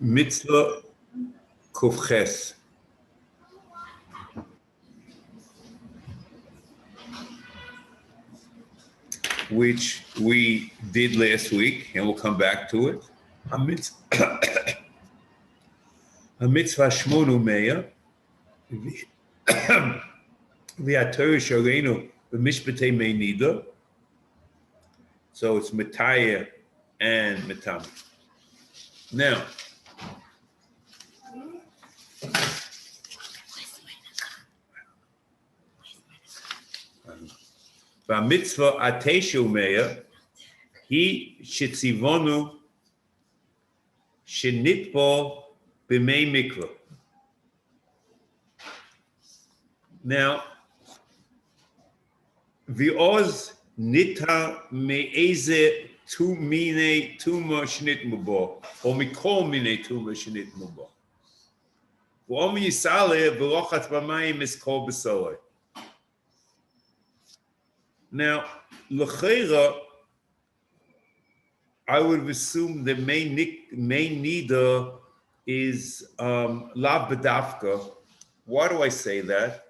Mitzvah Kufches, which we did last week, and we'll come back to it. HaMitzvah Shmonu Meya, V'Atorah Shalenu B'Mishpatei Meinida. So it's Mataya and Matami. Now, Mitzvah Aseh Meya, he shetzivonu shenitpo b'mei mikvah. Now, v'oz nita me'eze tu mine tuma shnit mubo, or mikol mine tuma shnit mubo. V'om yisale v'lochat b'mayim is kol b'soloi. Now, l'cheira, I would have assumed the main nida is lav b'dafka. Why do I say that?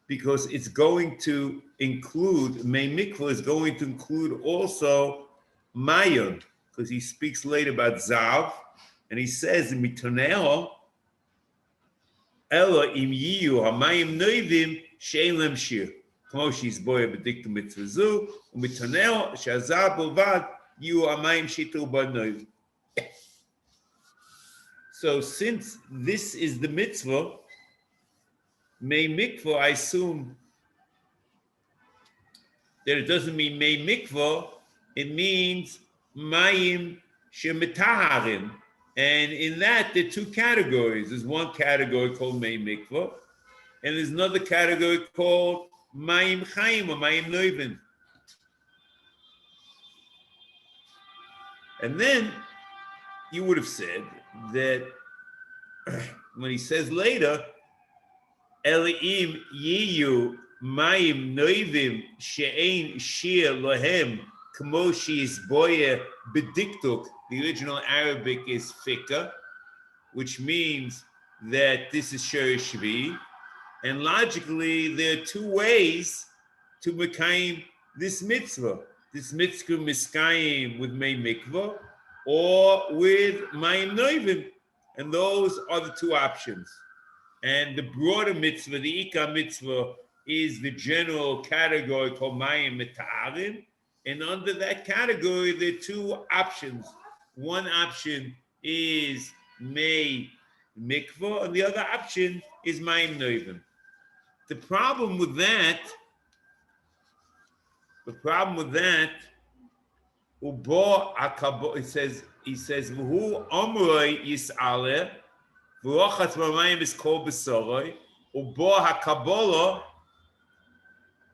Because it's going to include, main mikvah is going to include also mayon, because he speaks later about zav, and he says in mitoneo, ela im yiyu hamayim noivim shein lem shir. כמו שיסבויה בדיקטום מצווזו, ומתונאו שהזר בלבד יהיו המים שיתרו בנוי. So since this is the mitzvah, may mikvah, I assume that it doesn't mean may mikvah, it means mayim shemitaharim. And in that, there are two categories. There's one category called may mikvah, and there's another category called Mayim Chaim or Mayim Noivin. And then you would have said that when he says later, Eliim Yiyu Mayim Noivim She'ein Shir Lohem Kmo She'is Boye Bediktuk. The original Arabic is Fika, which means that this is Shir Shvi. And logically, there are two ways to mekayim this mitzvah. This mitzvah miskayim with may mikvah or with mayim noivim. And those are the two options. And the broader mitzvah, the ikar mitzvah, is the general category called mayim mita'arim. And under that category, there are two options. One option is may mikvah, and the other option is mayim noivim. The problem with that, he says, V'hu omroi yis'aleh, v'rochat b'mayim is kol b'soroi, ubo ha'kabola,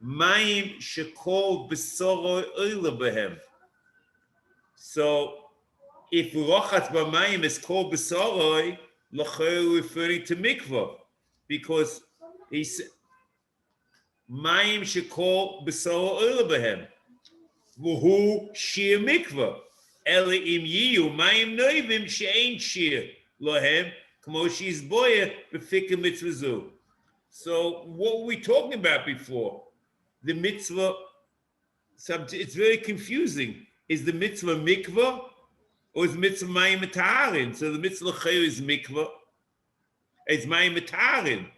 mayim shekol b'soroi oila b'hem. So, if v'rochat b'mayim is kol b'soroi, l'choi referring to mikvah, because he said, Mayim shekol b'soro oila b'hem, v'hu shir mikvah, ele im yiyu mayim noivim she'ein shir lohem, kmo she'izboya b'fikah mitzvazu. So what were we talking about before? The mitzvah, it's very confusing. Is the mitzvah mikvah or is the mitzvah mayim mitarin? So the mitzvah l'chayr is mikvah, it's mayim mitarin.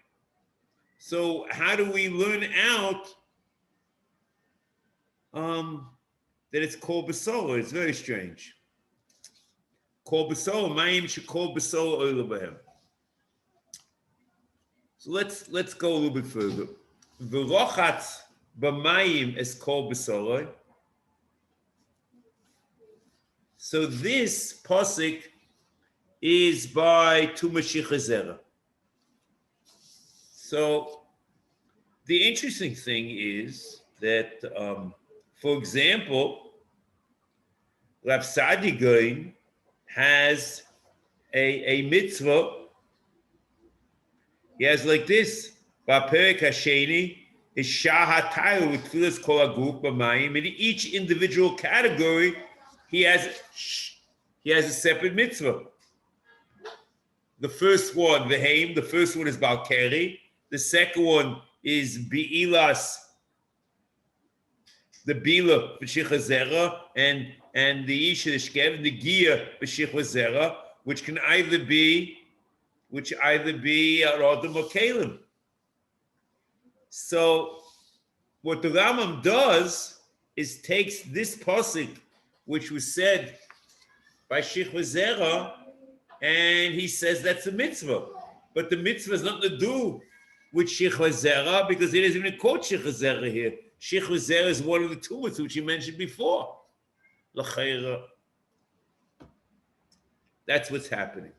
So how do we learn out that it's called Basolo? It's very strange. Called Basolo, Mayim should call Basolo oila b'hem. So let's go a little bit further. V'rochat b'mayim is called Basolo. So this pasuk is by Tumashiach Zera. So the interesting thing is that, for example, Rav Sadi Goin has a mitzvah. He has like this: Ba'perek hasheni is shah hatayu with tefillas kol haguf b'mayim. In each individual category, he has a separate mitzvah. The first one, Vehaim, the first one is Balkeri. The second one is Bi'ilas, the Bila B'Shicha Zera, and the Isha Shkev, the Gia B'Shicha Zera, which can either be Rodom or Kalim. So what the Rambam does is takes this pasuk, which was said by Shicha Zera, and he says that's a mitzvah. But the mitzvah has nothing to do with Shicha Zera, because he doesn't even quote Shicha Zera here. Shicha Zera is one of the two which you mentioned before. L'chaira. That's what's happening.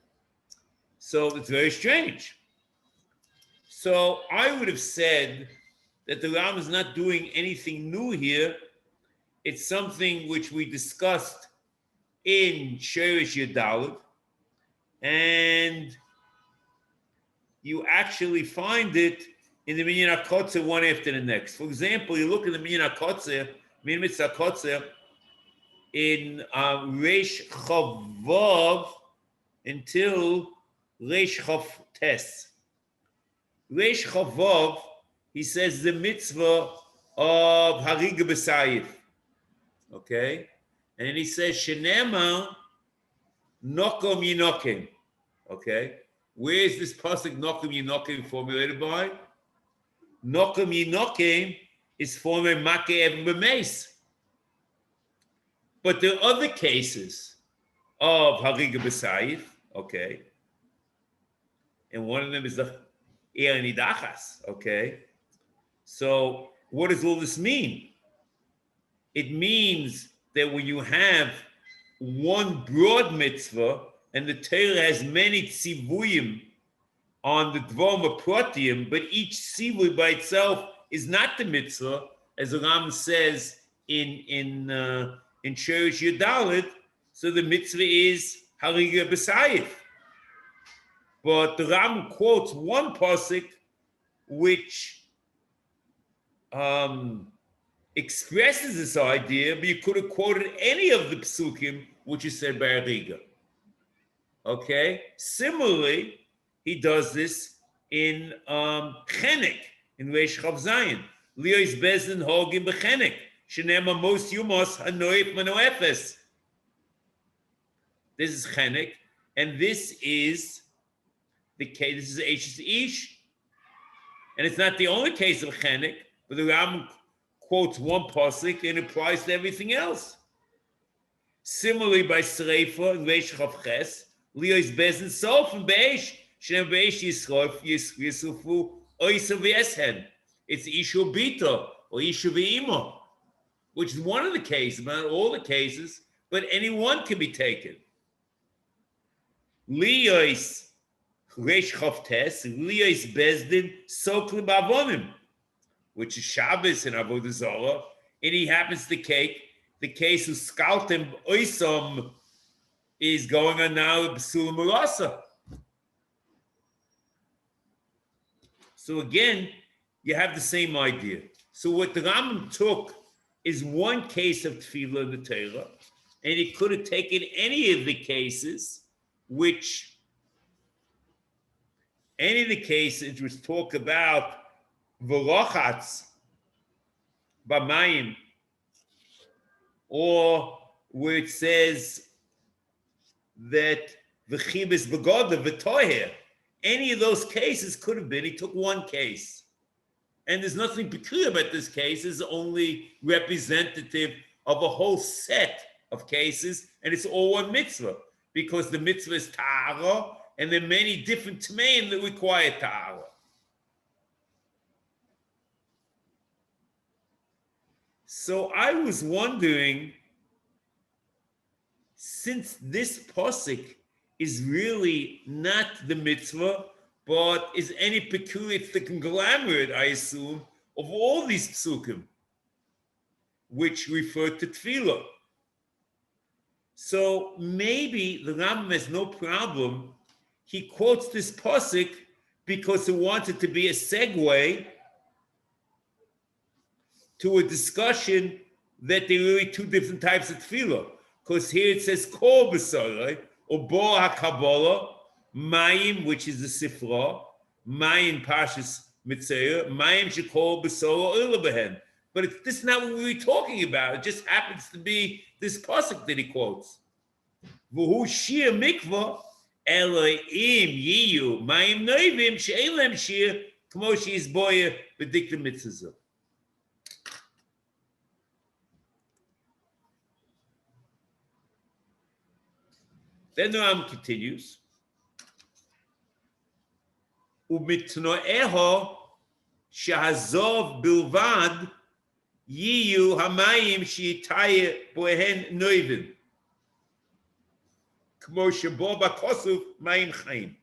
So it's very strange. So I would have said that the Ram is not doing anything new here. It's something which we discussed in Sherish Yadalit, and you actually find it in the Minyan HaKotzer one after the next. For example, you look at the Minyan HaKotzer, Mitzvas Aseh, in Reish Chavav until Reish Chav Tes. Reish Chavav, he says the mitzvah of Hariga B'Sayif. Okay? And then he says, Shenema Nokom Yinokim. Okay? Where is this pasuk Nokom Yinokim formulated by? Nokom Yinokim is formulated Make Even B'Meis. But there are other cases of Hariga B'Sayif. Okay? And one of them is the Nidachas. Okay? So what does all this mean? It means that when you have one broad mitzvah and the Torah has many tzivuyim on the dvarim pratiim, but each tzivui by itself is not the mitzvah, as the Ram says in Sherish Yadalit. So the mitzvah is Hariga B'Sayif. But the Ram quotes one pasuk which expresses this idea, but you could have quoted any of the psukim which is said by Hariga. Okay? Similarly, he does this in Chenek, in Reish Chav Zayin. Liois Bezdin Hogim B'Chenek. Shenema Mos Yumos Hanoif Manoefes. This is Chenek, and this is the case. This is Eish Ish, and it's not the only case of Chenek, but the Ram quotes one pasuk and applies to everything else. Similarly, by Sreifa and Reish Chav Ches, Liois Bezdin Sof and Beish Shem Beish Yisufu Oisav Yeshen. It's Ishu Bita or Ishu V'Imo, which is one of the cases, not all the cases, but any one can be taken. Liois Reish Chav Tes, Liois Bezdin Sokli Bavonim, which is Shabbos and Avodah Zarah, and he happens to take the case who Skaltem Oisom is going on now with B'Sula Marasa. So again, you have the same idea. So what the Rambam took is one case of Tefillah in the Torah, and he could have taken any of the cases which talk about V'rochatz B'mayim, or where it says that V'chibes B'goda V'toher. Any of those cases could have been, he took one case. And there's nothing peculiar about this case, it's only representative of a whole set of cases, and it's all one mitzvah, because the mitzvah is ta'ara, and there are many different tmeim that require ta'ara. So I was wondering, since this pasuk is really not the mitzvah, but is any peculiar conglomerate, I assume, of all these psukim, which refer to tefillah. So maybe the Rambam has no problem. He quotes this pasuk because he wanted to be a segue to a discussion that there are really two different types of tefillah. Because here it says kol b'sarai, or bo ha-kabbalah, Mayim, which is the Sifra, Mayim Pashas Mitzvah, Mayim Shekol B'Solo Oila Behen. But this is not what we were talking about. It just happens to be this pasuk that he quotes. V'hu Shiur Mikvah Eloim Yiyu Mayim Noivim She'elem Shiur Kmo She'is Boya B'Dikta Mitzvah. Then the Ram continues. Umitnoeho shehazov bilvad yiyu hamayim sheitaya bohen noivin. Kmo shebo bakosuf mayim chaim.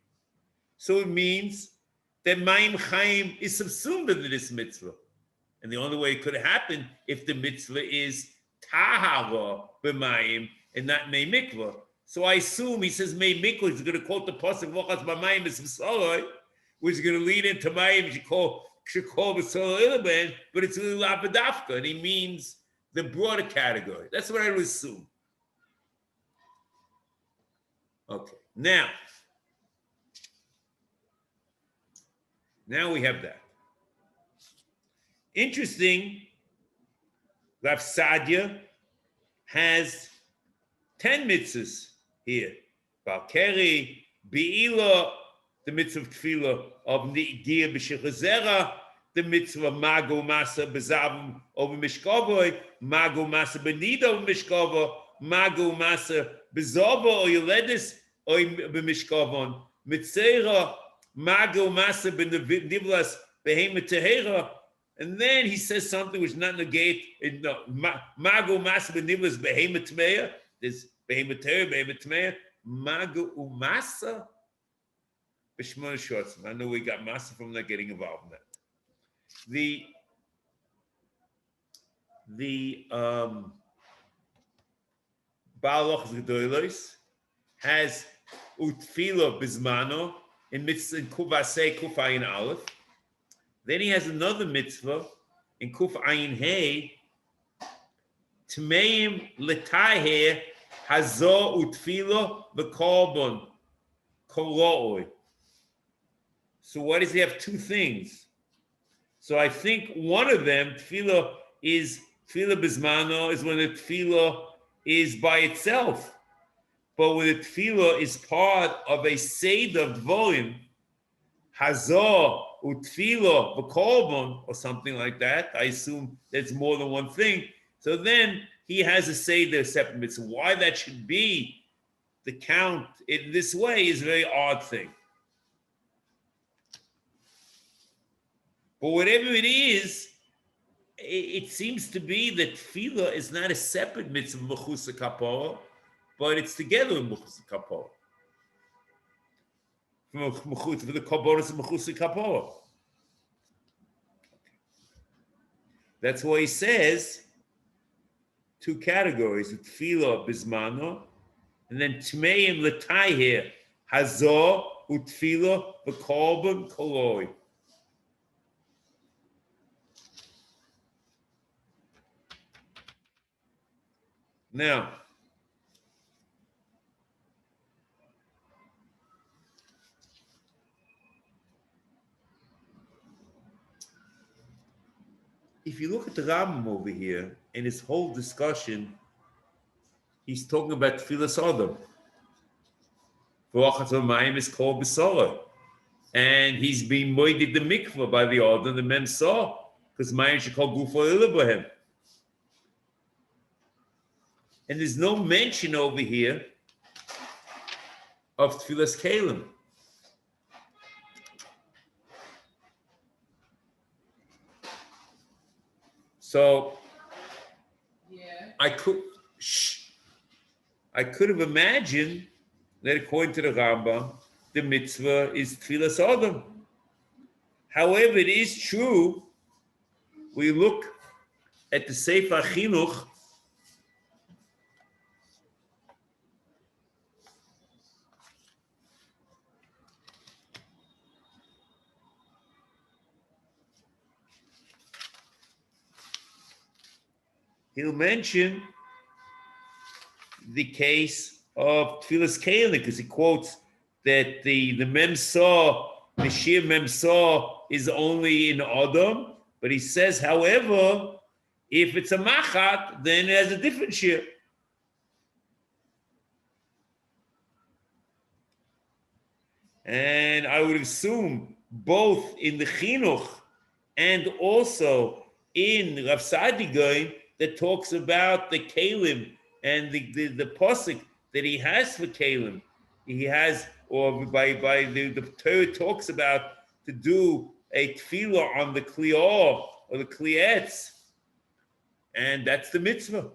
So it means that mayim chaim is subsumed into this mitzvah. And the only way it could happen if the mitzvah is tahara b'mayim and not mei mikvah. So I assume he says mei mikvah is going to quote the pasuk v'chas b'mayim es v'saloi, which is going to lead into mayim shekol b'saloi ilaben, but it's really lapidafka, and he means the broader category. That's what I would assume. Okay, now we have that. Interesting, Rav Sadia has 10 mitzvahs here. Balkeri, Be'ila, the mitzvah of Tefillah, of Ni'giyah B'Shechazera, the mitzvah of Mago Masa B'Zavim over Mishkavoy, Mago Masa B'Nida over Mishkavoy, Mago Masa B'Zava or Yoledis or B'Mishkavon, Mitzera, Mago Masa B'Nivlas Behemoth Tehera. And then he says something which not negate. No, Mago Masa B'Nivlas Behemoth Tmeya. There's Behemoth Tehera, Behemoth Tmeya. Mago Umasa B'Shmona Shorts. I know we got Masa from not getting involved in that. The Baalach Gedolos has Utfilo Bismano in mitzvah in Kuf Aseh Kuf Ayin Aleph. Then he has another mitzvah in Kuf Ayin Hey, Tmeim Letahe Hazo Utfilo V'Kolbon Koloi. So what does he have? Two things. So I think one of them, Tefillah Bismano, is when the Tefillah is by itself. But when the Tefillah is part of a Seder Dvorim, Hazor, Utfillah, V'Kolbon, or something like that, I assume there's more than one thing. So then he has a Seder separate mitzvah. Why that should be the count in this way is a very odd thing. But whatever it is, it seems to be that Tefillah is not a separate mitzvah of Mechusah Kapara, but it's together with Mechusah Kapara. For the Kabbalah of Mechusah Kapara. That's why he says two categories: Tefillah Bismano, and then Tmeim L'Tayher Hazor Utfillah V'Kolbon Koloi. Now, if you look at the Rambam over here, in his whole discussion, he's talking about Tfilas Adam. V'achas v'mayim is called B'Sorah. And he's being moided the mikvah by the Adam, the men saw, because Mayim should call Gufo Ilabahem. And there's no mention over here of Tfilas Kalim. So I could have imagined that according to the Rambam, the mitzvah is Tfilas Adam. However, it is true, we look at the Sefer Chinuch, he'll mention the case of Tfilas Kalim because he quotes that the Memsah, the Shiur Memsah is only in Adam, but he says, however, if it's a Machat, then it has a different Shiur. And I would assume both in the Chinuch and also in Rav Sadigoin that talks about the Kalim and the Pasuk that he has for Kalim. He has, or by the Torah talks about to do a tefillah on the Klior or the Klietz, and that's the mitzvah.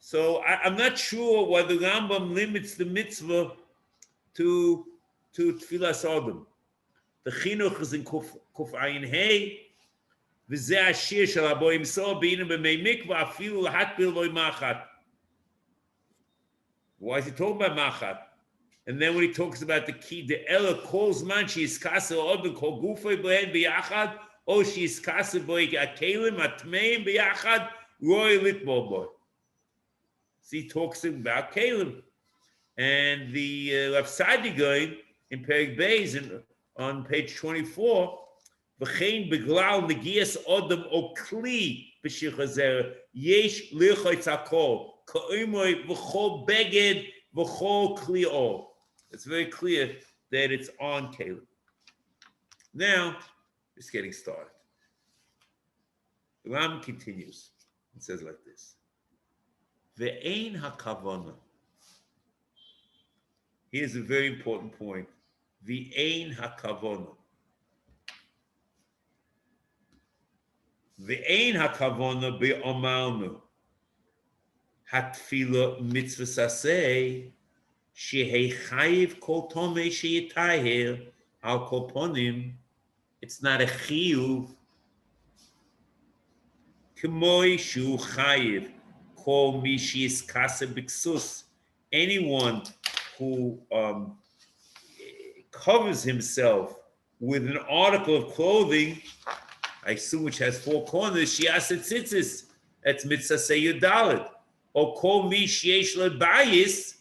So I'm not sure why the Rambam limits the mitzvah to tefillas Adam. The chinuch is in kuf ayin hey, v'zeh ashir shel abo imso b'inem b'mei mikvah afilu lahat bil loy machat. Why is he talking about machat? And then when he talks about the key, the Ella calls man she is kasa odin kol gufay b'hen b'yachad, or she is kasa b'oy akelim atmeim b'yachad roy litbo boy. So he talks about kelim, and the Rav Sadigoin in Perek Beis on page 24, v'chein beglal negias odom o kli b'shir chazer yesh lirchotz hakol ka'imoy v'chol beged v'chol kli o. It's very clear that it's on Caleb. Now, it's getting started. The Ram continues. It says like this: Ve'ein hakavana. Here's a very important point. Ve'ein hakavana. Ve'ein hakavana be'omalnu. Hatfila mitzvas aseh. Shehei chayiv kol tomei sheyitaher al kol ponim. It's not a chiyuv. K'moi shu chayiv kol mi sheis kasa b'ksus. Anyone who covers himself with an article of clothing, I assume which has four corners, shi'aseh tzitzis. That's Mitzvas Aseh Yudalet. Or kol mi sheyesh lo bayis.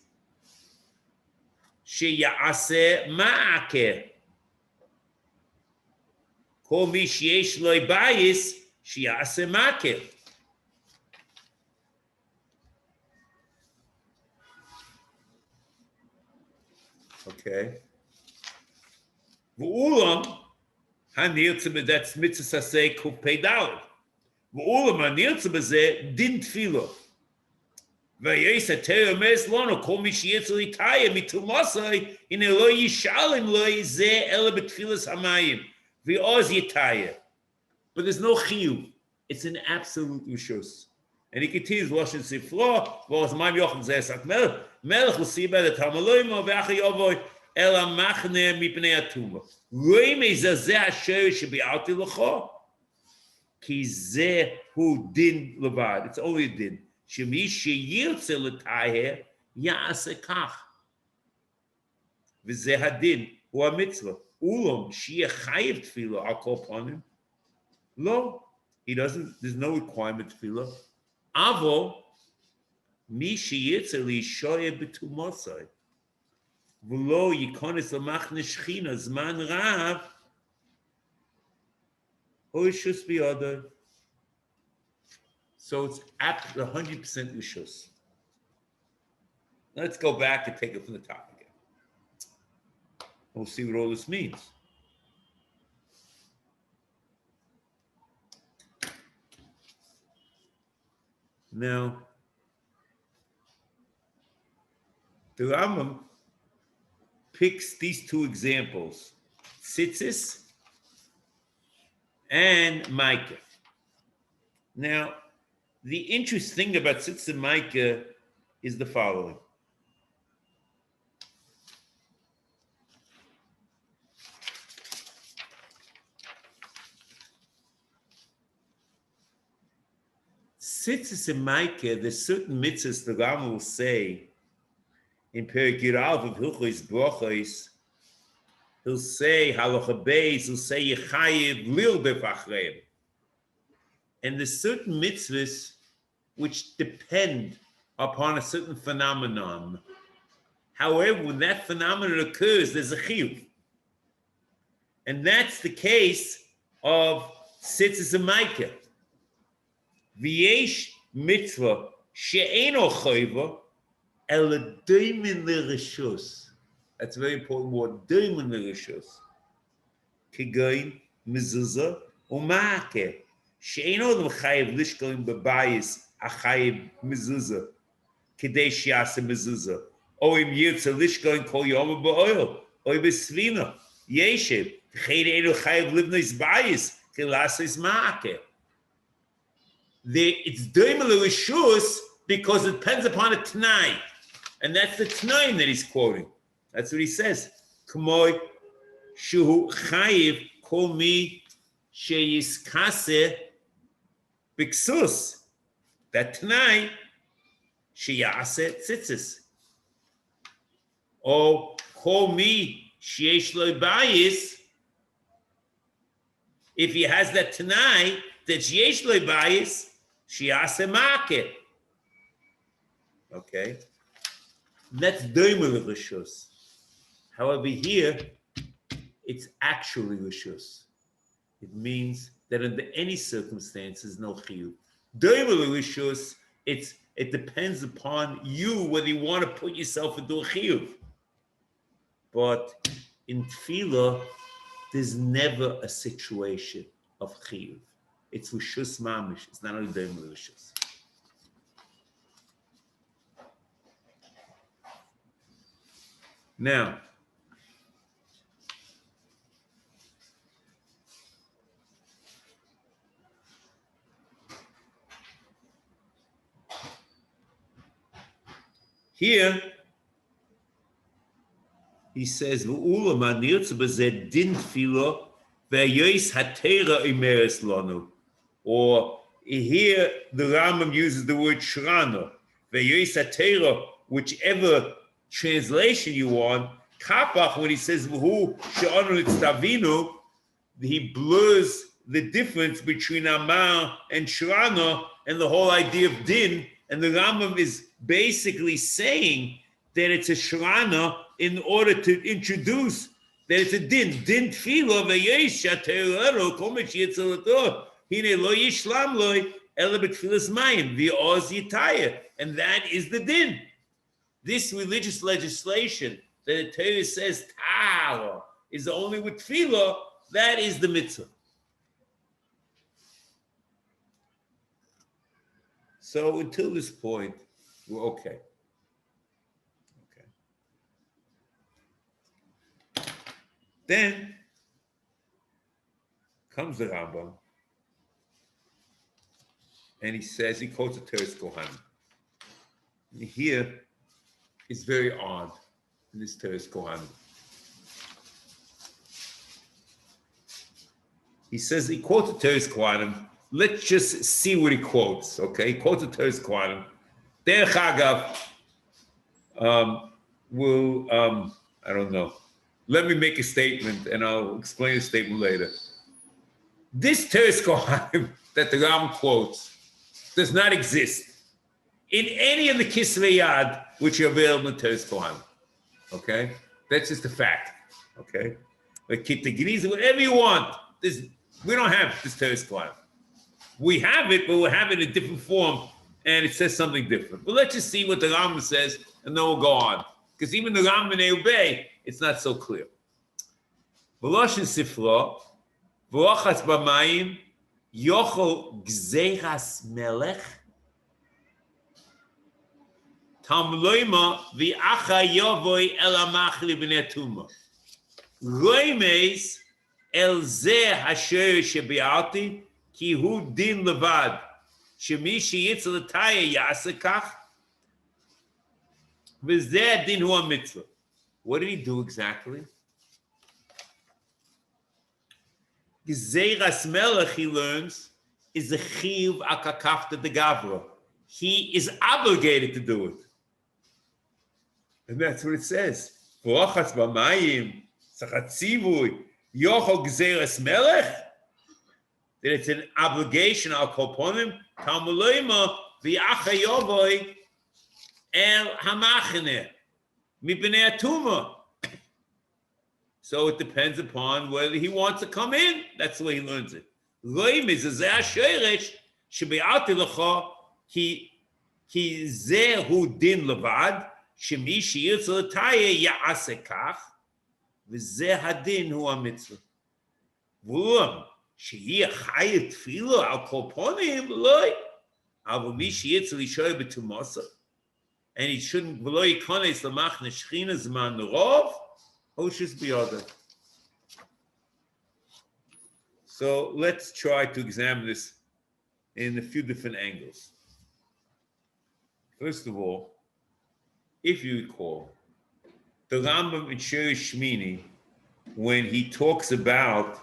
Sheyaseh ma'akeh. Kol mi sheyesh lo bayis sheyaseh ma'akeh. Okay. V'ulam hanirtzeh, that's Mitzvas Aseh kuf pei dalet. V'ulam hanirtzeh b'zeh din tefillah. V'yos HaTorah omeres lanu kol mi sheyirtzeh litayeh mitumasai in lo yishalim lo zeh ela b'tfilas hamayim v'oz yitayeh. But there's no chiyuv. It's an absolute rishus. And he continues, Lashon Sifra, v'oz ma'im yochim zeh sak melech l'siba the tamaloyim v'achai yovoy ela machne mipnei atuma. Roi mezazeh asher shebi'alti l'cho ki zeh hu din levad. It's only a din. Shemi sheyirtzeh l'tayeh ya'aseh kach. V'zeh hadin hu ha-mitzvah. Ulam sheyeh chayiv tefillah al kol ponim. Lo, he doesn't, there's no requirement tefillah. Avo mi sheyirtzeh li'ishoyeh b'tumosai. V'lo yikonis l'machne shechina zman rav hu rishus b'yodai. So it's at 100% rishus. Let's go back and take it from the top again. We'll see what all this means. Now, the Rambam picks these two examples, tzitzis and Micah. Now, the interesting thing about tzitzis and Micah is the following. Tzitzis and Micah, there's certain mitzvahs the Rambam will say in Perek Yirav of Hilchos Brachos. He'll say halacha beis, he'll say yechayiv lil befachreim. And there's certain mitzvahs which depend upon a certain phenomenon. However, when that phenomenon occurs, there's a chiyuv. And that's the case of tzitzis and maika. V'yesh mitzvah she'eno chayva el doimin l'reshus. That's a very important word, doimin l'reshus. Kigoin mezuzah u'ma'akeh. She'eno dem chayiv lishkoin b'bayis achayiv mezuzah. Kidei shi'ase mezuzah. O im yirtza lishkoin kol yom ba'oil. O b'svina. Yeshiv. It's doimel rishus because it depends upon a t'nai, and that's the t'nai that he's quoting. That's what he says. K'moy shuhu chayiv kol mi sheyiskase b'ksus. That t'nai sheyase tzitzis. O kol mi sheyesh lo bayis. If he has that tanai, that yesh lo bayis, shiase make. Okay, that's doimel rishus. However, here it's actually rishus. It means that under any circumstances, no chiyuv. Doimel rishus, it depends upon you whether you want to put yourself into a chiyuv. But in tefillah, there's never a situation of chiyuv. It's rishus mamish. It's not only doimel rishus. Now, here he says, "V'ula manirtz b'zeh din tefila ve'yois hatera imeres lanu." Or here the Rambam uses the word shrana ve'yois hatera, whichever translation you want. Kapach, when he says "V'hu she'anu nitztavinu," he blurs the difference between Amar and shrana and the whole idea of din. And the Rambam is basically saying that it's a shrana in order to introduce that it's a din. Din tefila ve'yesh shateirano kol mitzvah hine lo yishlam lo ela b'tfilas mayim v'oz yitayah, and that is the din. This religious legislation that the Torah says ta'ala is only with tefillah, that is the mitzvah. So until this point, we're okay. Then comes the Rambam, and he says, he quotes a Teres Kohanim. Here is very odd in this Teres Kohanim. He says, he quotes a Teres Kohanim. Let's just see what he quotes, okay? He quotes a Teres Kohanim. Derech Agav, I don't know. Let me make a statement, and I'll explain the statement later. This Teres Kohanim that the Rambam quotes does not exist in any of the Kisvei Yad which are available in Teres Kohanim. Okay? That's just a fact. Okay? Like Kitagriz, whatever you want. We don't have this Teres Kohanim. We have it, but we'll have it in a different form, and it says something different. But let's just see what the Rambam says, and then we'll go on. Because even the Rambam in Eubei, it's not so clear. V'loshin sifra, v'rochas b'mayim, yochol gzeiras melech, tamloima v'acha yovoi el amachli b'nei tuma. Roimeis el zeh hasher shebi'ati, ki hu din levad, shemi sheyitz l'taya yasekach, v'zeh din hu mitzvah. What did he do exactly? Gezeiras melech, he learns, is a chiyuv akakafta de gavra. He is obligated to do it. And that's what it says. V'rochas b'mayim, tzachtzivui, yochol gezeiras melech, that it's an obligation, al kolponim, talmuloima, v'acha yovoi, el hamachineh. mipnei atuma. So it depends upon whether he wants to come in. That's the way he learns it. Loy mizazeh hashoresh shebe'ati lecha ki zehu din levad shemi sheyirtze l'tayeh ya'aseh kach v'zeh hadin hu hamitzvah. V'ulam shehi achayet tefillah al kol ponim loy aval mi sheyirtze l'shoy b'tumasa, and he shouldn't v'lo yikones l'machne shechina zman rov hoshus b'yodeh. So let's try to examine this in a few different angles. First of all, if you recall, the Rambam in Shiur Shmini, when he talks about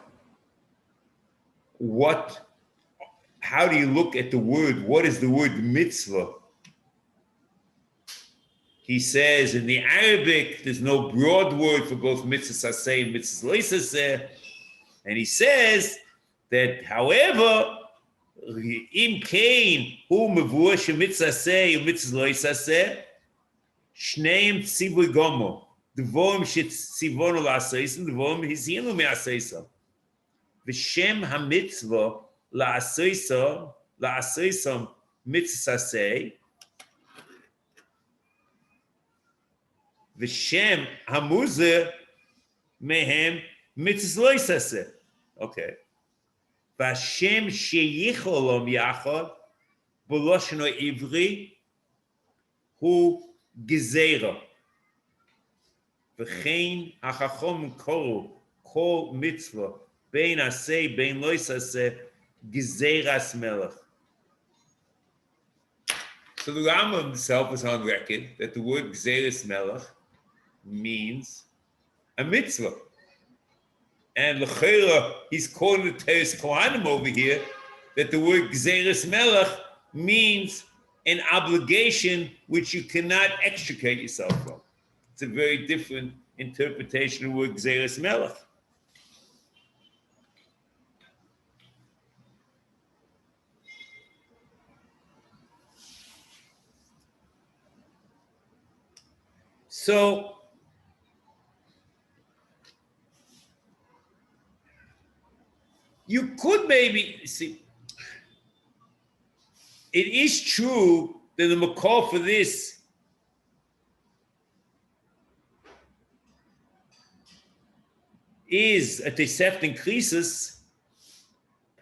how do you look at the word, what is the word mitzvah? He says in the Arabic, there's no broad word for both Mitzvas Aseh and Mitzvas Aseh. And he says that, however, im kein hu mevuah shemitzvah aseh u'mitzvah aseh, shneim tzivui gomo, devorim shetzivonu la'aseisam, devorim hizinu me'aseisam. V'shem hamitzvah la'aseisam mitzvah aseh, v'shem hamuzeh mehem mitzvah aseh. Okay. Vashem sheyicholom yachad b'loshon ivri hu gezerah. V'chein hachachom koru kol mitzvah bein aseh bein lo aseh gezeras melech. So the Rambam himself is on record that the word gezeras melech means a mitzvah. And l'chera, he's quoting the Teres Kohanim over here that the word Gzeres Melech means an obligation which you cannot extricate yourself from. It's a very different interpretation of the word Gzeres Melech. So, you could maybe see, it is true that the makor for this is a Tosefta increases,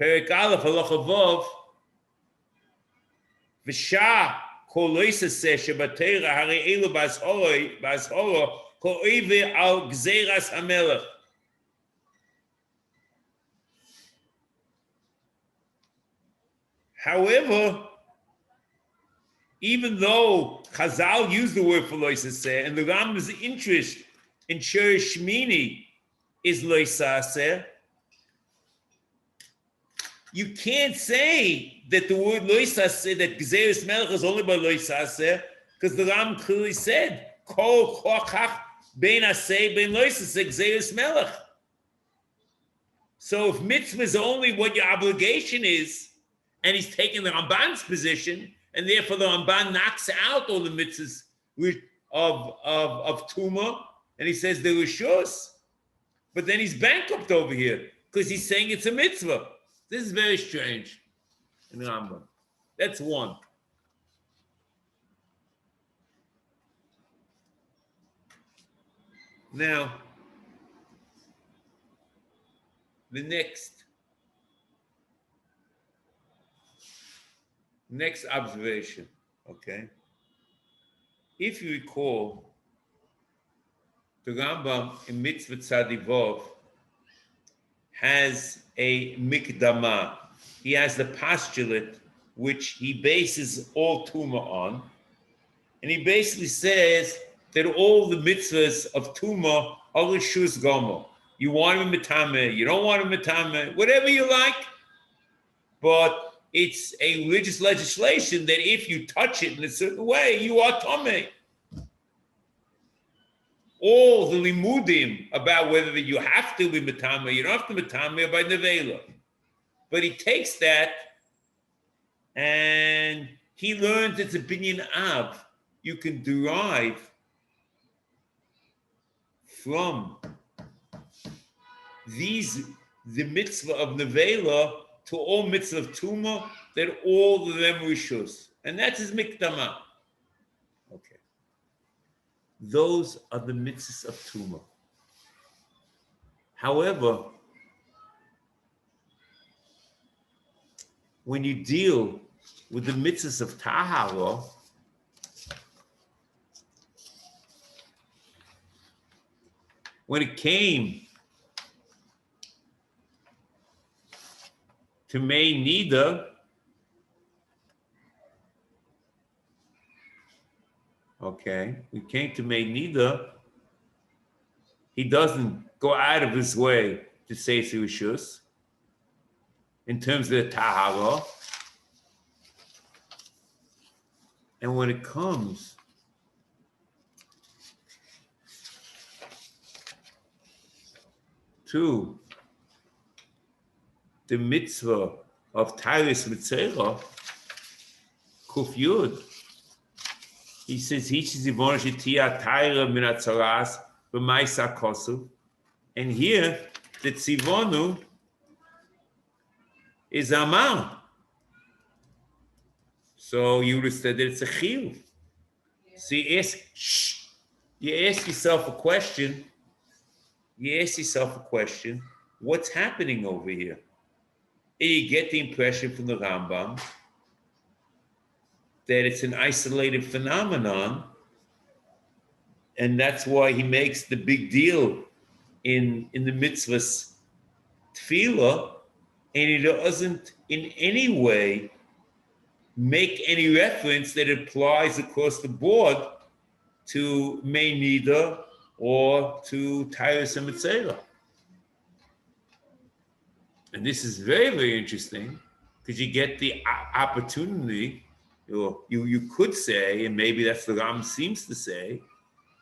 Perek Aleph Halacha Vav, V'sha kol lo yisaseh shebatera harei elu b'azhora kol oive al gzeras hamelech. However, even though Chazal used the word for lo yisaseh, and the Rambam's interest in Shiur Shmini is lo yisaseh, you can't say that the word lo yisaseh, that Gezeres Melech is only by lo yisaseh, because the Rambam clearly said, Kol kochach bein aseh bein lo yisaseh Gezeres Melech. So if mitzvah is only what your obligation is, and he's taking the Ramban's position, and therefore the Ramban knocks out all the mitzvahs of Tumah, and he says they're rishus. But then he's bankrupt over here, because he's saying it's a mitzvah. This is very strange in the Rambam. That's one. Now, the next observation, okay? If you recall, the Rambam in Mitzvah Tzadivov has a mikdama. He has the postulate which he bases all Tumah on. And he basically says that all the mitzvahs of Tumah are rishus gomo. You want him mitame, you don't want him mitame, whatever you like. But it's a religious legislation that if you touch it in a certain way, you are tomei. All the limudim about whether you have to be mitame, you don't have to mitame by nevela. But he takes that and he learns it's a binyan av. You can derive from the mitzvah of nevela to all mitzvah of tuma, that all of them rishus, and that's his mikdama. Okay, those are the mitzvahs of tuma. However, when you deal with the mitzvahs of tahara, when it came to May Nida, he doesn't go out of his way to say it's rishus in terms of the tahara. And when it comes to the mitzvah of Tyrus Mitzera, Kuf Yud, he says, and here the tzivonu is Amar. So you would have said that it's a chiyuv. So you ask yourself a question. What's happening over here? And you get the impression from the Rambam that it's an isolated phenomenon, and that's why he makes the big deal in the mitzvahs tefillah, and he doesn't in any way make any reference that applies across the board to May Nida or to Tyrus and Mitzera. And this is very, very interesting because you get the opportunity, you could say, and maybe that's the Ram seems to say,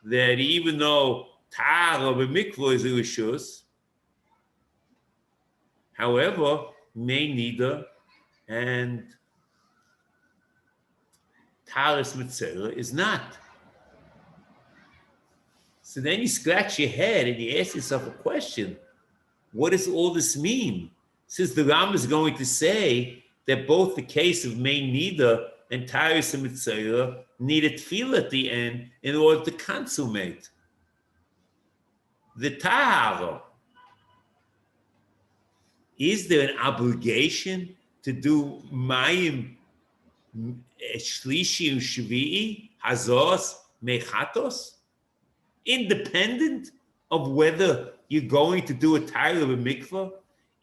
that even though Tar of a mikvah is a rishus, however, May Nida and Talis Mitzera is not. So then you scratch your head and you ask yourself a question. What does all this mean? Since the Ram is going to say that both the case of May Nida and Talis Mitzera need a tefillah at the end in order to consummate the tahara. Is there an obligation to do mayim shlishi and shvi'i hazos mechatos, independent of whether you're going to do a tire of a mikvah?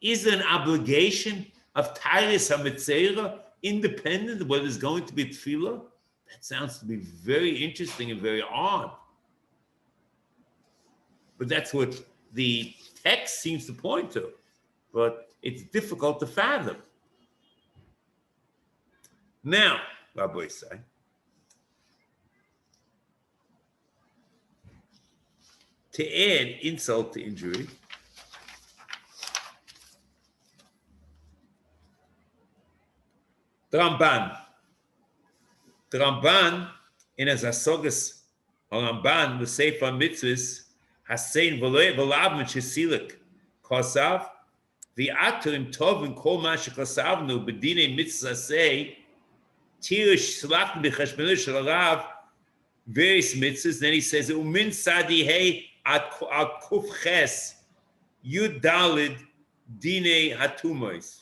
Is there an obligation of Tyrus HaMitzera independent of whether there's going to be tefillah? That sounds to be very interesting and very odd. But that's what the text seems to point to. But it's difficult to fathom. Now, Rabbi say, to add insult to injury, the Ramban in his Hasogas Ramban, the Sefer HaMitzvos, has saying v'lav m'chesilik kosav v'aturim tovim kol ma shekosavnu b'dinei Mitzvas Aseh tirish slach b'chashbenu shel Rav various mitzvahs. Then he says umin sadi hey at kuf ches yud dalid dinei hatumos.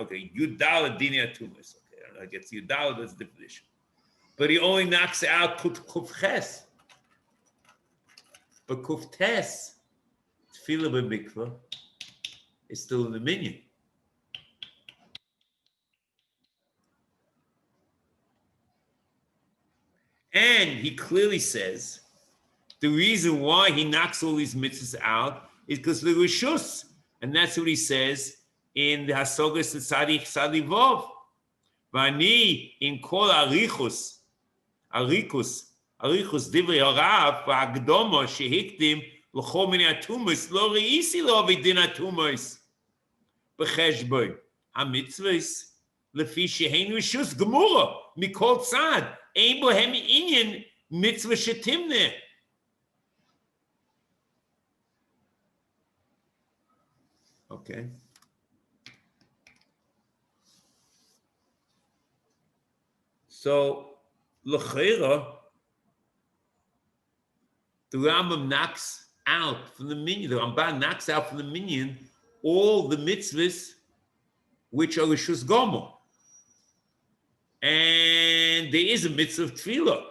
Okay, Yudala Dini Atumas. Okay, I guess Yudala, that's the definition. But he only knocks out Kuf Ches. But Kuf Tes, Tefillah b'mikvah, is still in the minyan. And he clearly says the reason why he knocks all these mitzvahs out is because of the rishus. And that's what he says in the Hasogas Tzaddik Tzadivov. Vani in kol arichus divrei harav v'agdomo shehikdim l'chol minei atumus lo reisi lo v'din atumus b'cheshbon HaMitzvos lefi shehein rishus gemura mikol tzad ein bohem inyan mitzvah shetimne. Okay. So, l'chera, the Rambam knocks out from the minyan, the Ramban knocks out from the minyan all the mitzvahs which are Rishus Gomer. And there is a mitzvah of tefillah.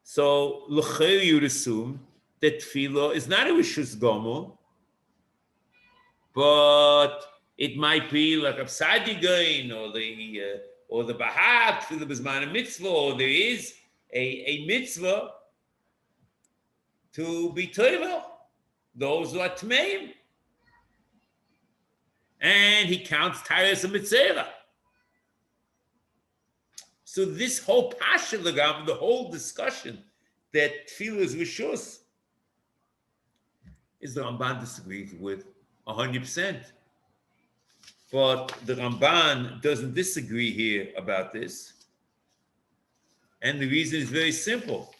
So, l'chera, you would assume that tefillah is not a Rishus Gomer, but it might be like a Sadigain or the Bahak for the Bizman mitzvah, or there is a mitzvah to be toivel, those who are tmeim. And he counts Tyrus and Mitzvah. So this whole passion, the whole discussion that tefillah is rishus, is the Ramban disagrees with 100%. But the Ramban doesn't disagree here about this. And the reason is very simple.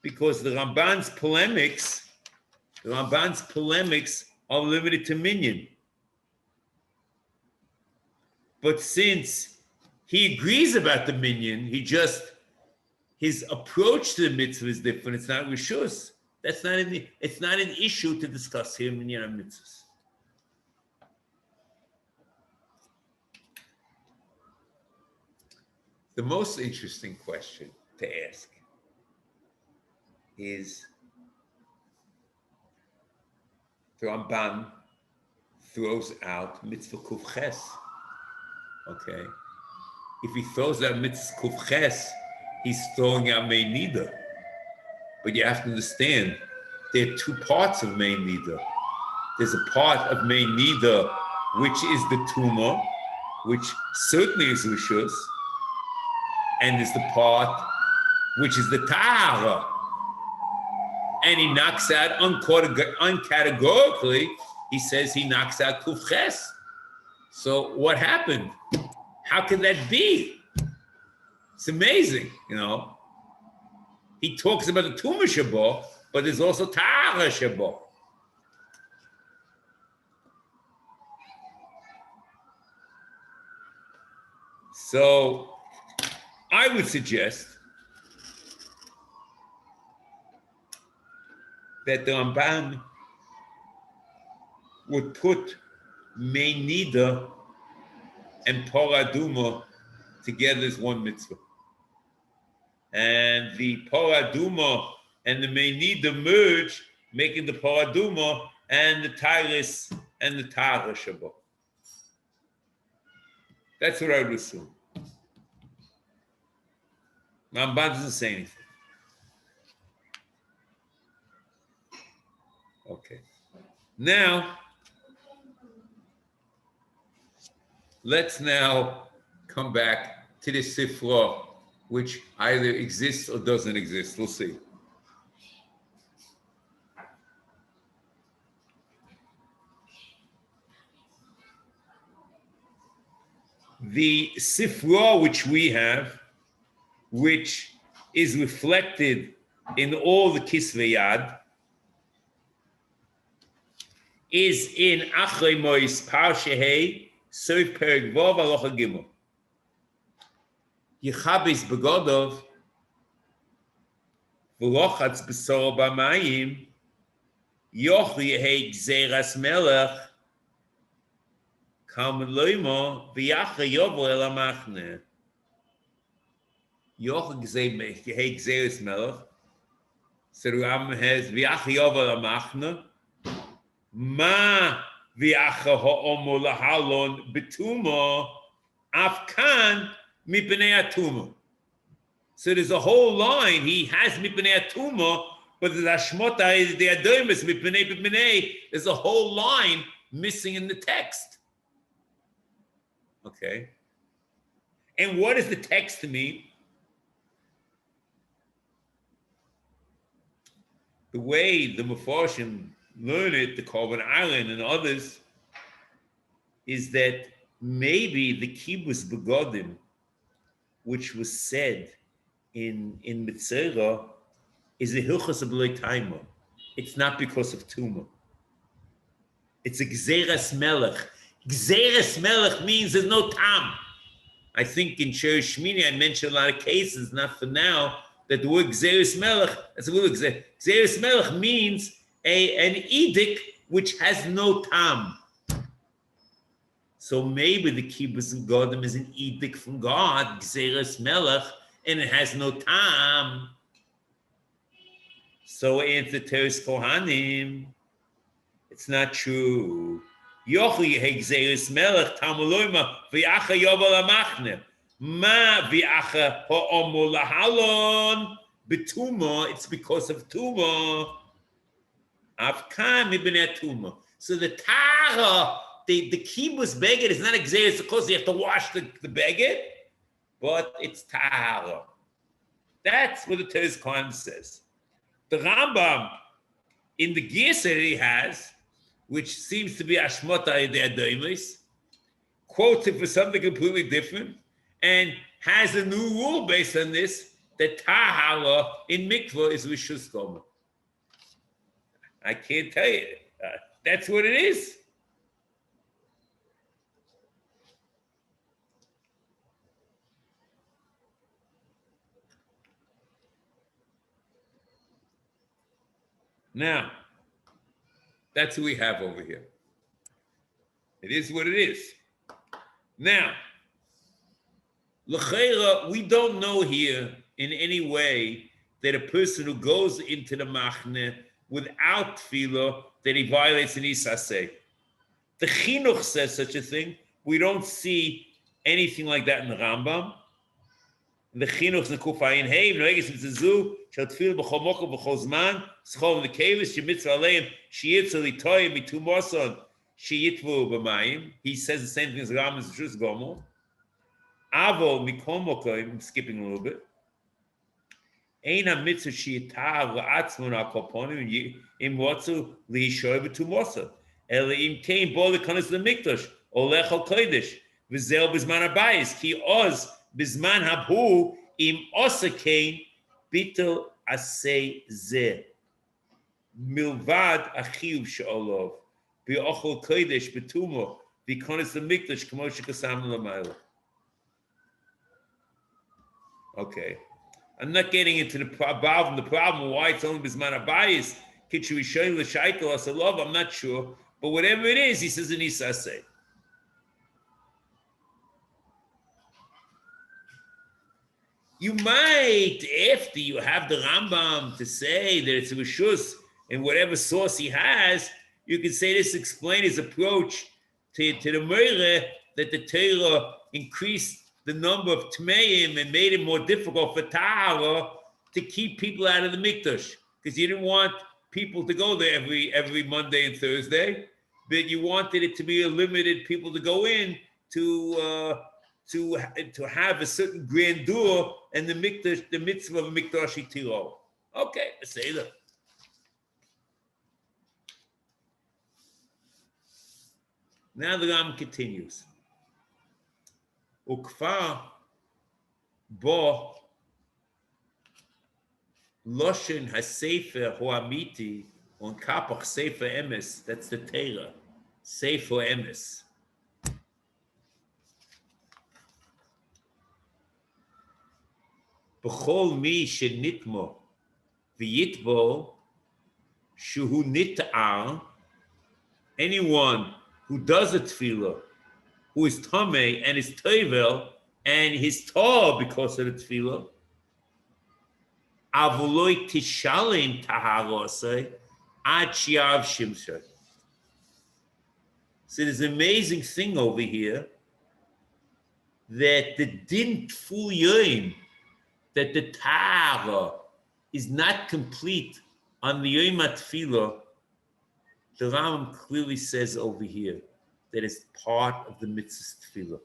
Because the Ramban's polemics are limited to minyan. But since he agrees about the minyan, his approach to the mitzvah is different. It's not rishus. It's not an issue to discuss here in minyan mitzvahs. The most interesting question to ask is, the Ramban throws out mitzvah kufches. Okay? If he throws out mitzvah kufches, he's throwing out Mein Nida. But you have to understand, there are two parts of Mein Nida. There's a part of Mein Nida which is the Tumah, which certainly is Rishus, and there's the part which is the Tahara. And he knocks out uncategorically, he says he knocks out Kufches. So what happened? How can that be? It's amazing, you know. He talks about the Tumah Shabbat, but there's also Tahara Shabbat. So I would suggest that the Ramban would put Mein Nida and Paraduma together as one mitzvah. And the Paraduma and the Mein Nida merge, making the Paraduma and the Tyrus and the Tahara Shabbat. That's what I would assume. Ramban doesn't say anything. Okay. Now, let's now come back to the Sefer, which either exists or doesn't exist. We'll see. The Sefer which we have, which is reflected in all the Kisvei Yad, is in Achrei Mois Parsha Hey, Seif Perek Vov Alocha Gimel. Yechabes begodov, v'lochatz b'soro b'mayim, yoch yehei gzeras melech, kam loimo v'yacha yovo el hamachne. Yoch yehei gzeras melech, so the Rambam has v'yacha yovo el hamachne, ma v'yacha ha'omo lahalon b'tumo, afkan mipnei atuma. So there's a whole line. He has mipnei atuma, but the hashmota is the adomus mipnei. There's a whole line missing in the text. Okay. And what does the text mean? The way the Mefarshim learn it, the Korban Island and others, is that maybe the kibbutz begodim, which was said in Mitzvah, is a hilchos of loy taima. It's not because of tumah. It's a Gzeres Melech. Gzeres Melech means there's no tam. I think in Shiur Shmini I mentioned a lot of cases, not for now, that the word Gzeres Melech, that's a word Gzeres Melech means an edict which has no tam. So maybe the Kibbutz of Godim is an edict from God, Gzeres Melech, and it has no tam. So answer Teres Kohanim, it's not true. Yochi Gzeres Melech Tamuloima v'acha yovel amachne. Ma v'acha ha'omu lahalon b'tuma. It's because of tuma. Avkam ibnei tuma. So the tara, the kibbutz beged is not a gzeres. Of course, you have to wash the beged, but it's tara. That's what the Teres Kohanim says. The Rambam in the Giyas that he has, which seems to be Ashmata de Adoimis, quotes it for something completely different, and has a new rule based on this, that Tahara in Mikvah is Rishus Gomer. I can't tell you. That's what it is. Now, that's who we have over here. It is what it is. Now, l'cheira, we don't know here in any way that a person who goes into the machne without tefillah, that he violates an Mitzvas Aseh. The Chinuch says such a thing. We don't see anything like that in the Rambam. The Chinuch Nekufayin Hey, Noegis Mitzazu, Shal Tefillah B'chol Mokom B'chol Zman, Schol V'Kevis, Shemitzvah Aleim, Sheyitzel Litoyim Mitu Moson, Sheyitvu B'mayim. He says the same thing as the Rambam is Rishus Gomer. Avo Mikol Mokom, I'm skipping a little bit. Ein HaMitzvah Sheyitar V'atzmon HaKoponim Im Wotzu Lihishoy B'tu Moson. Ele Im Kein Bo L'Konis L'Mikdosh, Olech Al Kodesh, V'zeo B'zman HaBayis, Ki Oz Bizman Habhu Im Osakein Bitel Aseh Zeh Milvad Achiyuv She'olov B'ochol Kodesh B'tumo V'konis L'Mikdosh K'mo Shekasam L'mayla. Okay. I'm not getting into the problem why it's only Bizman HaBayis, Kitchu Yishoyim L'Shaitel Asalov, I'm not sure. But whatever it is, he says in Mitzvas Aseh. You might, after you have the Rambam to say that it's a Rishus, and whatever source he has, you can say this explains his approach to the Meireh, that the Torah increased the number of Tmeim and made it more difficult for Tahara to keep people out of the Mikdash, because you didn't want people to go there every Monday and Thursday, but you wanted it to be a limited people to go in to have a certain grandeur and the mitzvah of Mikdash Tiro. Okay, let's say that. Now the Ram continues. Ukfa bo loshen hasefer hoamiti on kapach sefer emes. That's the Torah. Sefer emes. B'chol mi shenitmo v'yitbo shuhu nit'ar. Anyone who does a tefillah, who is tamei and is toivel, and his tar because of the tefillah, avuloi tishalim taharosei ad shiav shimshay. So there's an amazing thing over here that the didn't fool yoim, that the tahara is not complete on the yom tefillah. The Rambam clearly says over here that it's part of the mitzvah's tefillah.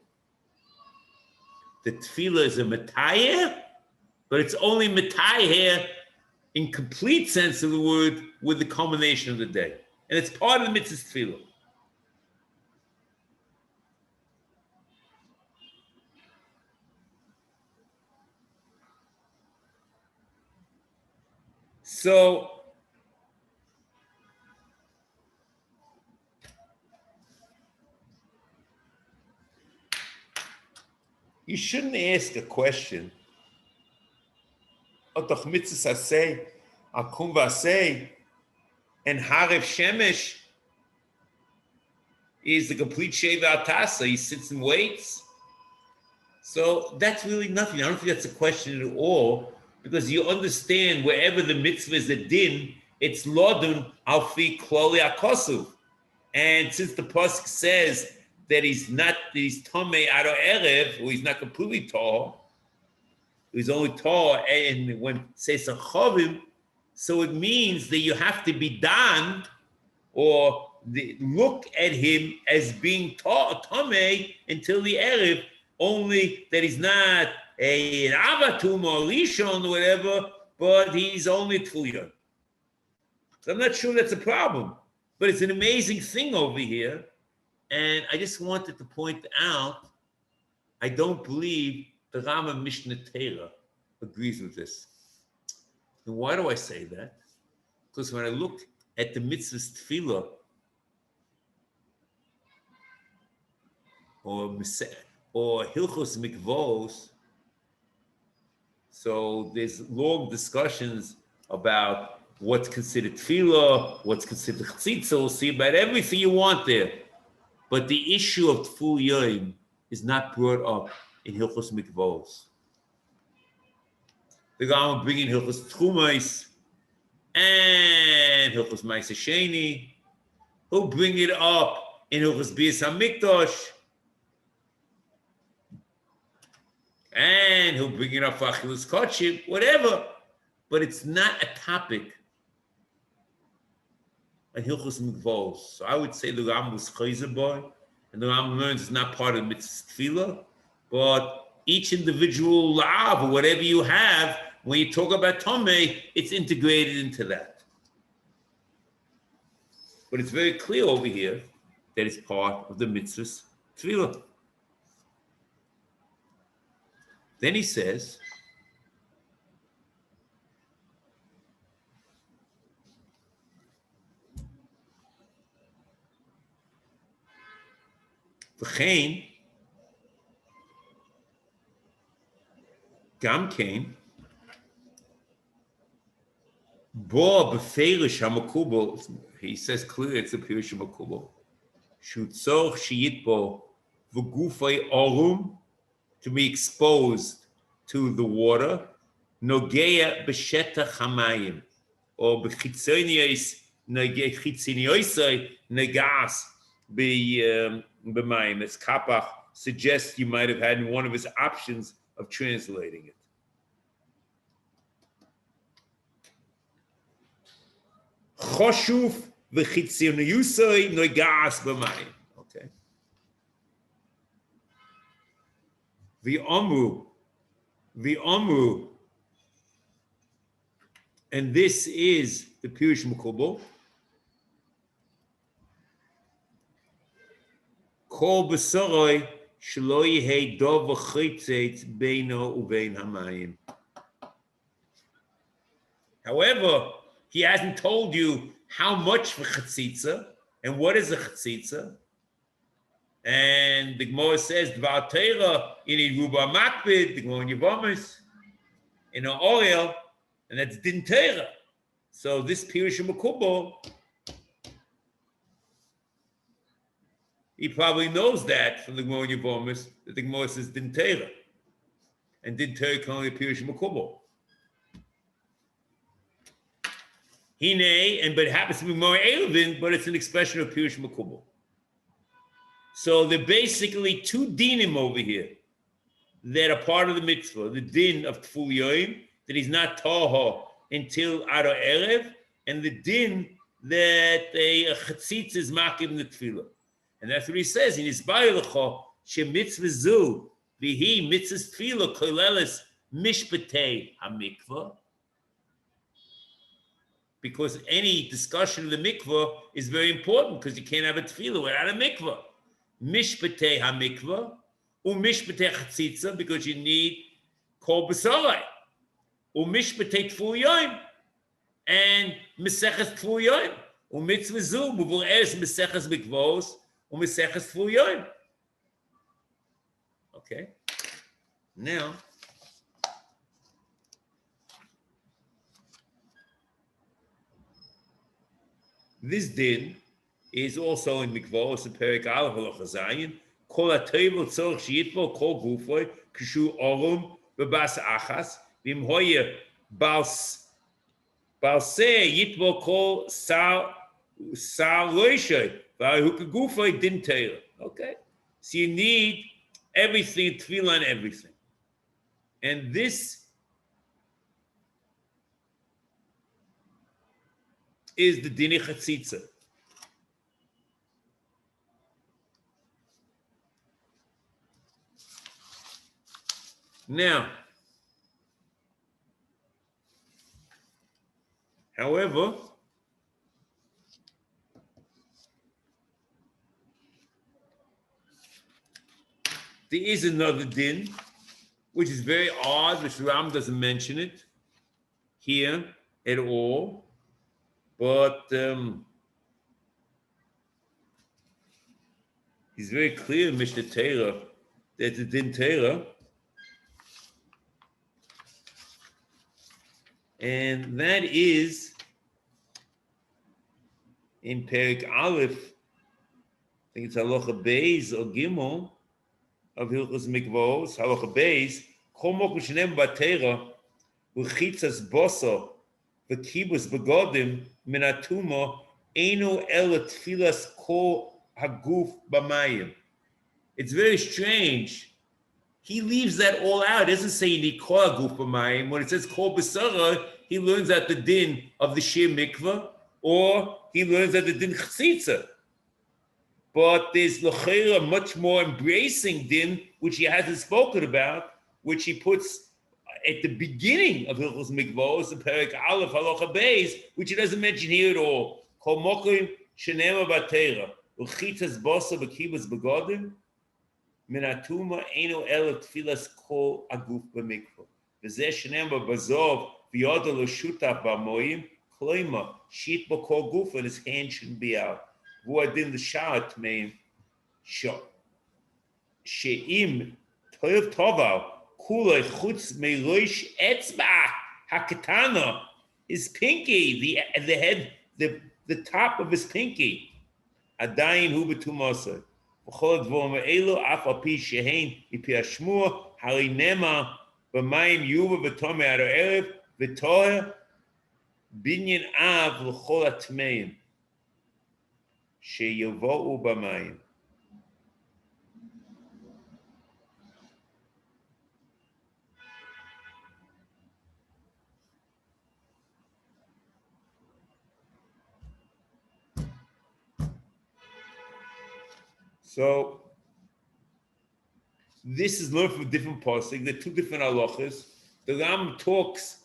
The tefillah is a matayeh, but it's only matayeh in complete sense of the word with the culmination of the day. And it's part of the mitzvah's tefillah. So You shouldn't ask a question. Otoch Mitzvas Aseh, Akum Vaseh, and Haref Shemesh is the complete Sheva Atasa. He sits and waits. So that's really nothing. I don't think that's a question at all, because you understand wherever the mitzvah is a din, it's lodun alfi kloli akosu. And since the pasuk says that he's tomei ado erev, or he's not completely tall, he's only tall, and when it says a chovim, so it means that you have to be done or look at him as being tomei until the erev. Only that he's not an avatum or rishon or whatever, but he's only tfuyon. So I'm not sure that's a problem, but it's an amazing thing over here. And I just wanted to point out, I don't believe the Rama Mishnah Torah agrees with this. And why do I say that? Because when I look at the Mitzvahs Tefillah, or Hilchos Mikvos, so there's long discussions about what's considered tefillah, what's considered chatzitza. We'll see about everything you want there. But the issue of Tful Yom is not brought up in Hilchos Mikvos. The guy will bring in Hilchos Tchumais and Hilchos Ma'aseh Sheni. He'll bring it up in Hilchos Bias HaMikdash. And he'll bring it up for Achilus Kotchim, whatever. But it's not a topic in Hilchos Mikvos. So I would say the Ram was Chayzer boy, and the Ram learns it's not part of Mitzvah Tefillah, but each individual lav or whatever you have, when you talk about Tomei, it's integrated into that. But it's very clear over here that it's part of the Mitzvah Tefillah. Then he says, V'chein, Gam Kain, Bo Beferish HaMakubal, he says clearly it's a Pirish HaMakubal, Shutzor Shiyitbo V'gufay Orum, to be exposed to the water, Nogeya B'shetach HaMayim, or B'chitzonios Negas B'mayim, as Kapach suggests you might have had in one of his options of translating it. Choshuf V'chitzonios Negas B'mayim. Okay. The Amru, and this is the Pirish Mekubal. Kol b'soroi shelo yehei dov v'chitzet beino uvein hamayim. However, he hasn't told you how much for chatzitza and what is a chatzitza. And the Gemara says, Dvar Teira, you need Ruba Makbid, the Gemara in Yavamis, in an oil, and that's Din Teira. So this Pirish Mekubal, he probably knows that from the Gemara in Yavamis, that the Gemara says Din Teira. And Din Teira can only Pirish Mekubal. Hine, but it happens to be more Elvin, but it's an expression of Pirish Mekubal. So there are basically two dinim over here that are part of the mitzvah. The din of Tful Yom, that he's not Toho until Ado Erev, and the din that a chatzitz is makim in the tefillah. And that's what he says in his Baylecho, she mitzvah zu, vihi mitzvah tefillah koleles mishpatei hamikvah. Because any discussion of the mikvah is very important, because you can't have a tefillah without a mikvah. Mishpatei hamikvah, mishpatei chatzitza, because you need kol b'sarai, mishpatei tful yom, and meseches tful yom, mitzvah zu, muvur eres meseches mikvos, meseches tful yom. Okay, Now, this din is also in Mikvos, in Perek Aleph Halacha Zayin. Kol ha'tevel tzorich sheyitbo kol gufoi kishu orum bebas achas v'im hoye bal seh yitbo kol sar loishay v'ahuka gufoi din teira. Okay, so you need everything, tefillah and everything, and this is the dini chatzitza. Now, however, there is another din, which is very odd, which Ram doesn't mention it here at all, but he's very clear in Mishnah Torah that the din Torah, and that is in Perek Aleph, I think it's Halacha Beis or Gimel of Hilchos Mikvos, Halacha Beis, Kol Mokum Shenem B'Torah Uchitzas Boso V'Kibus Begodim Min Atuma Einu El Tfilas Kol Haguf B'Mayim. It's very strange. He leaves that all out. It doesn't say you need Kol Haguf B'Mayim. When it says Kol B'Sara, he learns out the din of the Shir Mikvah, or he learns out the din Chatzitza. But there's l'chera much more embracing din, which he hasn't spoken about, which he puts at the beginning of Hilchos Mikvos, the Perek Aleph Halacha Beis, which he doesn't mention here at all. Kol mokim shenema b'Torah uchitzas bosa b'kibas begodim min atuma einu ela tfilas kol aguf b'mikvah v'zeh shenema b'zov v'yoda l'shutaf b'moyim kloima shit b'kol guf, and his hand shouldn't be out. V'adin l'shat meim she'im toiv toval kulei chutz meirosh etzba haketana, his pinky, the head, the top of his pinky. Adayin hu b'tumasa. V'chol dvorim elu af al pi shehein ipi hashmua harinema b'mayim yuva v'tomei ado erev v'toher binyan av l'chol atmeim she'yavo'u b'mayim. So this is learned from different pasuk. They're two different halachas. The Ram talks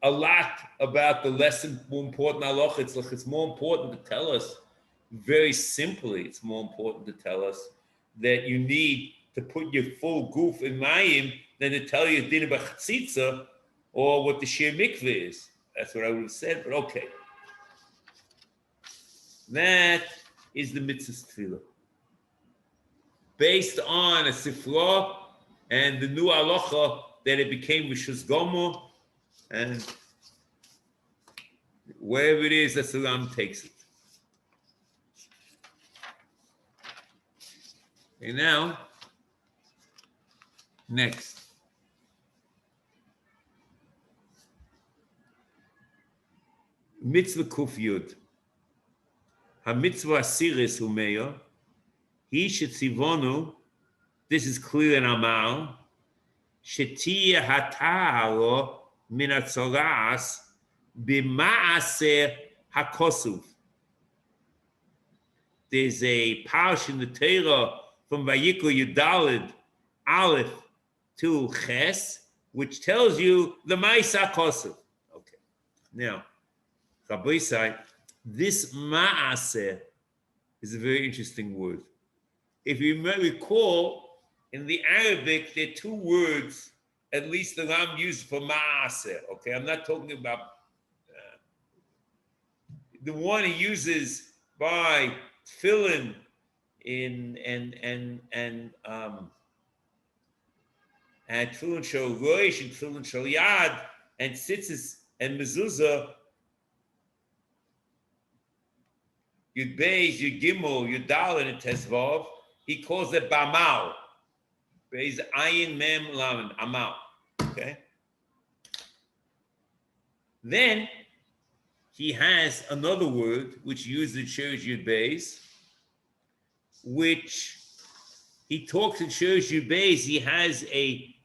a lot about the lesson, more important halacha. It's more important to tell us very simply. It's more important to tell us that you need to put your full goof in mayim than to tell you din b'chatzitza or what the shir mikveh is. That's what I would have said. But okay, that is the mitzvah's tefillah, based on a sifra and the new halacha that it became Rishus Gomer, and wherever it is, that's the Ram takes it. And now, next. Mitzvah Kuf Yud. HaMitzvos Aseh Umeya. He shetzivonu, this is clear in Amal, shetiya hatahalo min hatzoras b'ma'aseh hakosuv. There's a parsha in the Torah from Vayikra Yudalid Aleph to Ches, which tells you the ma'aseh hakosuv. Okay. Now, Rabbi say, this ma'aseh is a very interesting word. If you may recall, in the Arabic, there are two words, at least the Ram used for ma'aseh. Okay, I'm not talking about the one he uses by tefillin and tefillin shel rosh and tefillin shel yad and tzitzis and mezuzah, Yud Beis, Yud Gimel, Yud Daled, and Tesvav, he calls it Bamal. Beis Ayin Mem Lamed, Amal. Okay? Then he has another word which uses in Shirish Yud Beis, which he talks in Shirish Yud Beis. He has a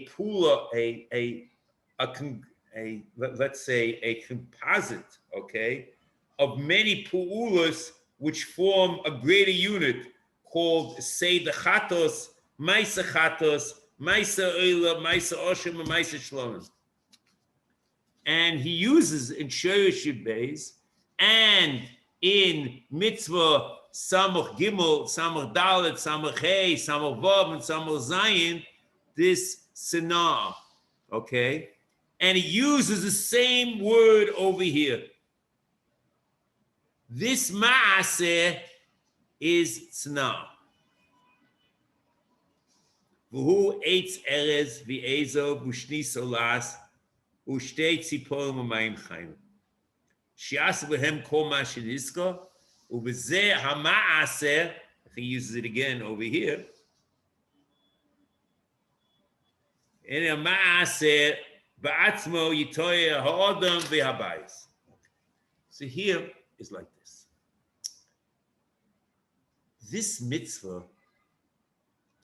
pula, let's say a composite, okay, of many pu'ulas which form a greater unit called Seder Chatos, Maisa Chatos, Maisa Oila, Maisa Oshim, and Maisa Shlomim. And he uses in Shirish Yud Beis and in Mitzvah Samach Gimel, Samach Dalet, Samach Hey, Samach Vav, and Samach Zayin, this Sanah, okay? And he uses the same word over here. This Ma'aseh is Tzna. V'hu eitz erez v'ezo b'shni solas u'shtei tziporim u'mayim chayim. Shi'as b'hem kol ma shenizka u'b'zeh ha'ma'aseh, I think he uses it again over here. In a Ma'aseh ba'atzmo yitoyer ha'odam v'habayis. So here is like this. This mitzvah,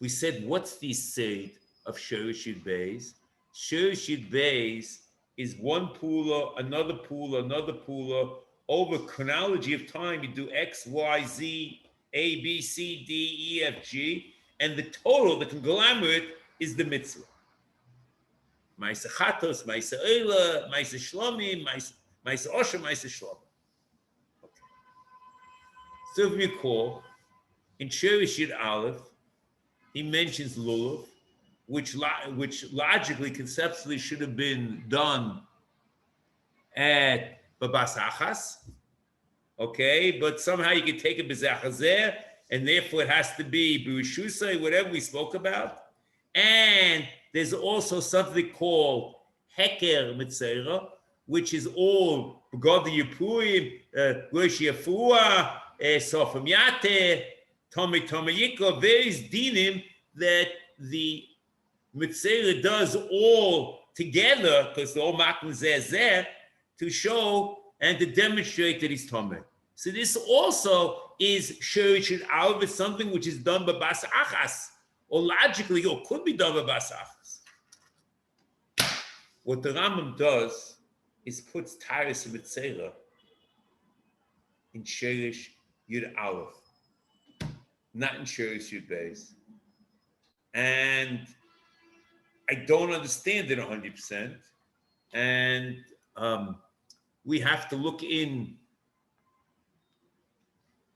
we said, what's the side of Shirish Yud Beis? Shirish Yud Beis is one pula, another pula, over chronology of time. You do X, Y, Z, A, B, C, D, E, F, G, and the total, the conglomerate, is the mitzvah. Maisa Chatos, Maisa Oila, Maisa Shlomim, Maisa Osher, Maisa Shlomim. Okay. So if you recall, in Shirish Yud Aleph, he mentions Lulav, which logically, conceptually should have been done at Babas Achas, okay? But somehow you can take it B'Zachazeh, and therefore it has to be B'Rishusay, whatever we spoke about. And there's also something called Heker Mitzera, which is all God the Yipurim, Rosh Yafua, Sofim Yate, Tomi Yiko, various dinim that the Mitzera does all together, because they're all Maklim Zeh, to show and to demonstrate that he's Tomei. So this also is Shirish Yud Aleph, it's something which is done by Bas Achas, or logically, or could be done by Bas Achas. What the Rambam does is puts Taris Mitzera in Shirish Yud Aleph, not in Shirish Yud Beis. And I don't understand it 100%. And we have to look in.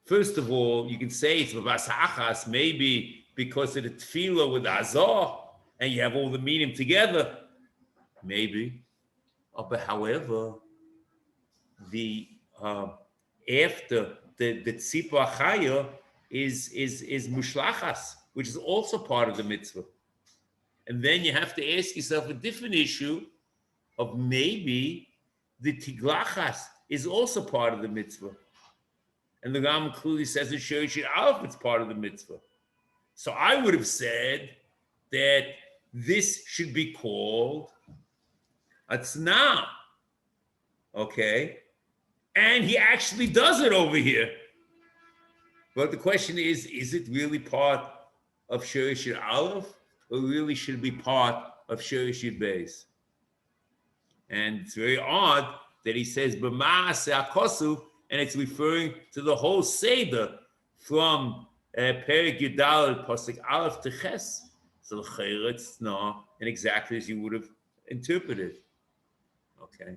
First of all, you can say it's Babas Achas, maybe because of the tefillah with Azor, and you have all the meaning together. Maybe. But however, the after the Tzipah Chaya is Mushlachas, which is also part of the mitzvah. And then you have to ask yourself a different issue of maybe the Tiglachas is also part of the mitzvah. And the Rambam clearly says in Shirish Yud Aleph it's part of the mitzvah. So I would have said that this should be called a tzna. Okay? And he actually does it over here. But the question is it really part of Shirish Yud Aleph, or really should it be part of Shirish Yud Beis? And it's very odd that he says B'ma'aseh HaKosuv, and it's referring to the whole Seder from Perek Yud Daled Pasuk Aleph to Ches. So l'chayra it's tzna, and exactly as you would have interpreted. Okay.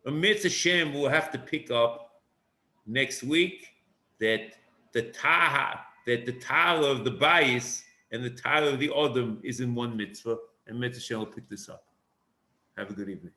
Mitzvah Hashem, we'll have to pick up next week that the Tara of the Bayis and the Tara of the Odom is in one mitzvah, and Mitzvah Hashem will pick this up. Have a good evening.